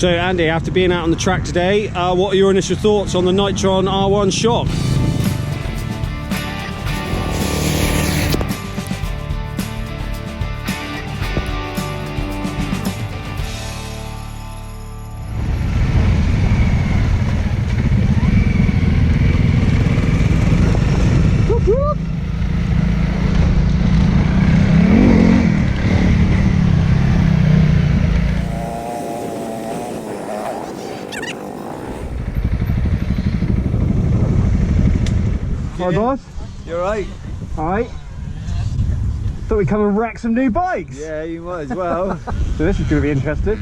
So Andy, after being out on the track today, what are your initial thoughts on the Nitron R1 shock? Hi boss. You alright? Alright. Thought we'd come and wreck some new bikes. Yeah, you might as well. So this is going to be interesting.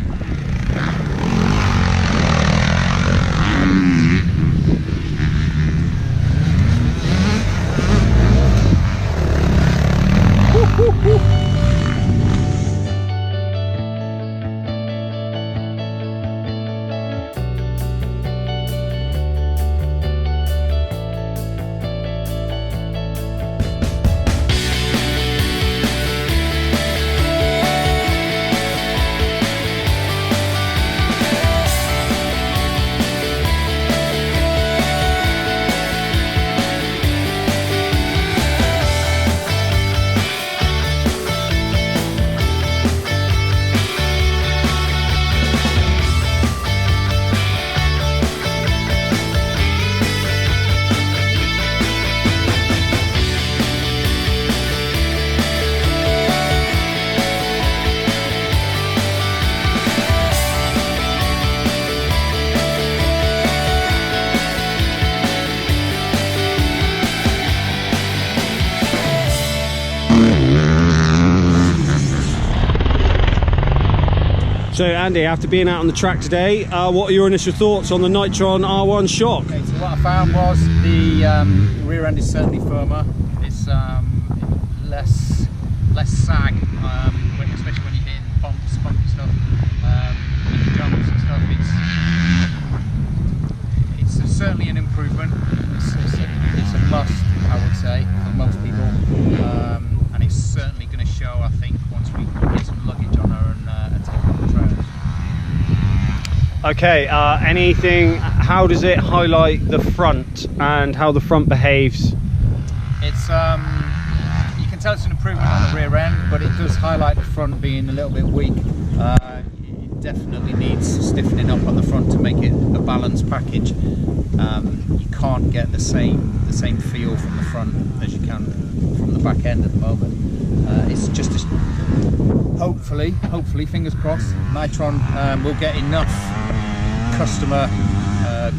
So Andy, after being out on the track today, what are your initial thoughts on the Nitron R1 shock? Okay, so what I found was the rear end is certainly firmer. It's less sag, especially when you're hitting bumps, bumpy stuff, and jumps and stuff. It's certainly an improvement. It's a must, I would say, for most people, and it's certainly going to show, I think, once we get some luggage on her and take her on the trails. Okay, how does it highlight the front and how the front behaves? It's you can tell it's an improvement on the rear end, but it does highlight the front being a little bit weak. It definitely needs stiffening up on the front to make it a balanced package. You can't get the same feel from the front as you can from the back end at the moment. It's just hopefully, fingers crossed, Nitron will get enough customer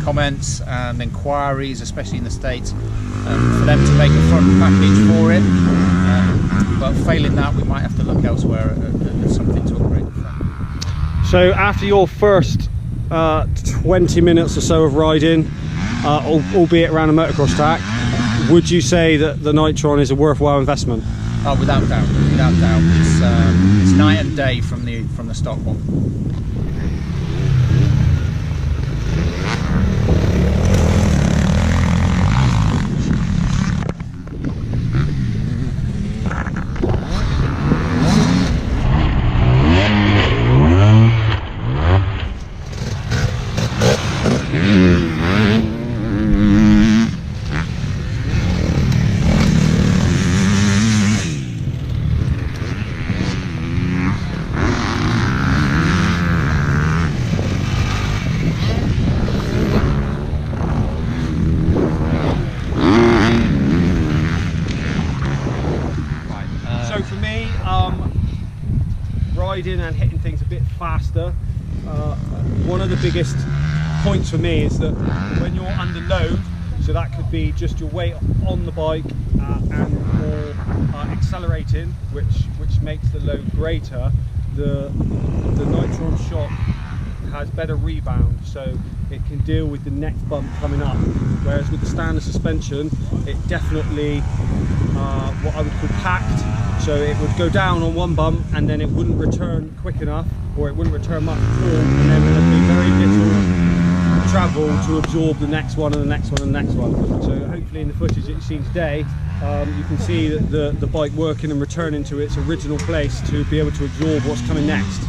comments and inquiries, especially in the States, for them to make a front package for it. But failing that, we might have to look elsewhere at something to upgrade the front. So after your first 20 minutes or so of riding, albeit around a motocross track, would you say that the Nitron is a worthwhile investment? Oh, without doubt, without doubt. It's night and day from the stock one. So for me, riding and hitting things a bit faster, one of the biggest points for me is that when you're under load, so that could be just your weight on the bike and or accelerating, which makes the load greater, the Nitron shock has better rebound, so it can deal with the next bump coming up, whereas with the standard suspension it definitely what I would call packed, so it would go down on one bump and then it wouldn't return quick enough, or it wouldn't return much at all, and then there'd be very little travel to absorb the next one and the next one and the next one. So hopefully in the footage that you've seen today, you can see that the bike working and returning to its original place to be able to absorb what's coming next.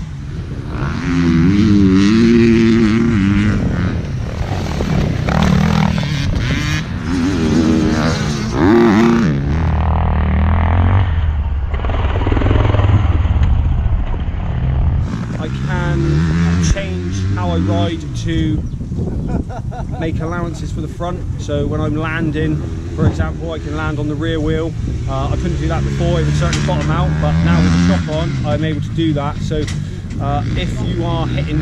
I ride to make allowances for the front. So when I'm landing, for example, I can land on the rear wheel. I couldn't do that before, it would certainly bottom out, but now with the shock on, I'm able to do that. So if you are hitting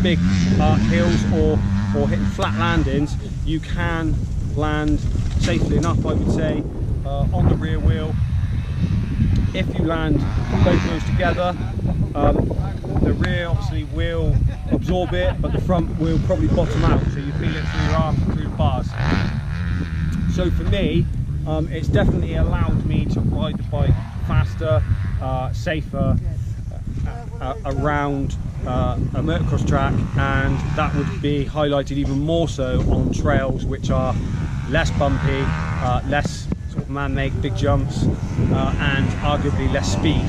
big hills or hitting flat landings, you can land safely enough, I would say, on the rear wheel. If you land both wheels together, the rear obviously will absorb it, but the front will probably bottom out, so you feel it through your arms and through the bars. So for me, it's definitely allowed me to ride the bike faster, safer around a motocross track, and that would be highlighted even more so on trails which are less bumpy, less sort of man-made big jumps, and arguably less speed.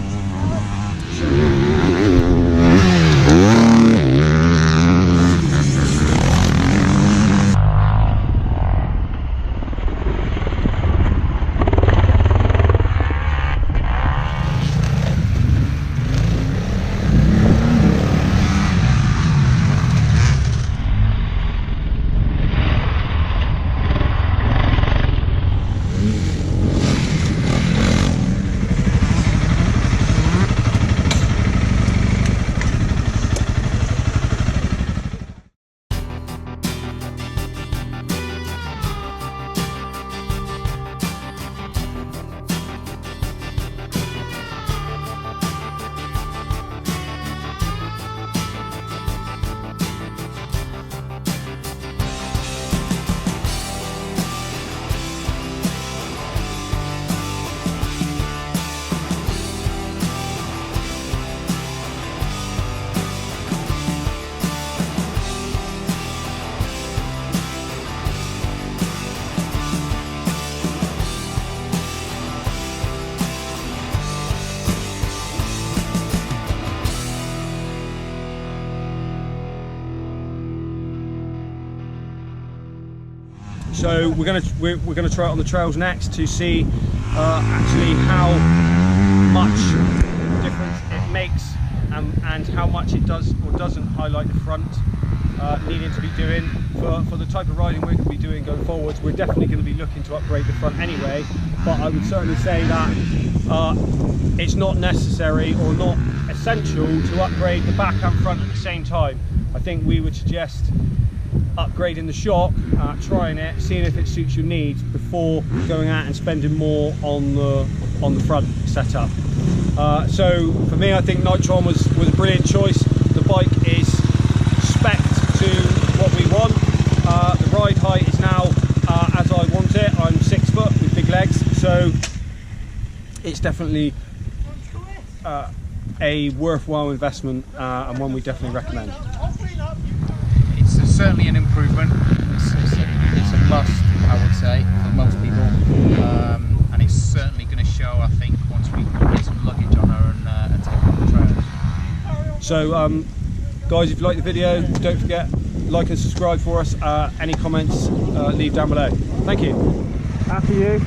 So we're gonna try it on the trails next to see actually how much difference it makes and how much it does or doesn't highlight the front needing to be doing for the type of riding we're going to be doing going forwards. We're definitely going to be looking to upgrade the front anyway, but I would certainly say that it's not necessary or not essential to upgrade the back and front at the same time. I think we would suggest upgrading the shock, trying it, seeing if it suits your needs before going out and spending more on the front setup. So for me, I think Nitron was a brilliant choice. The bike is spec'd to what we want. The ride height is now as I want it. I'm 6 foot with big legs, so it's definitely a worthwhile investment and one we definitely recommend. It's certainly an improvement. It's a must, I would say, for most people, and it's certainly going to show, I think, once we get some luggage on her and take her on the trails. So guys, if you like the video, don't forget, like and subscribe for us. Any comments, leave down below. Thank you. After you.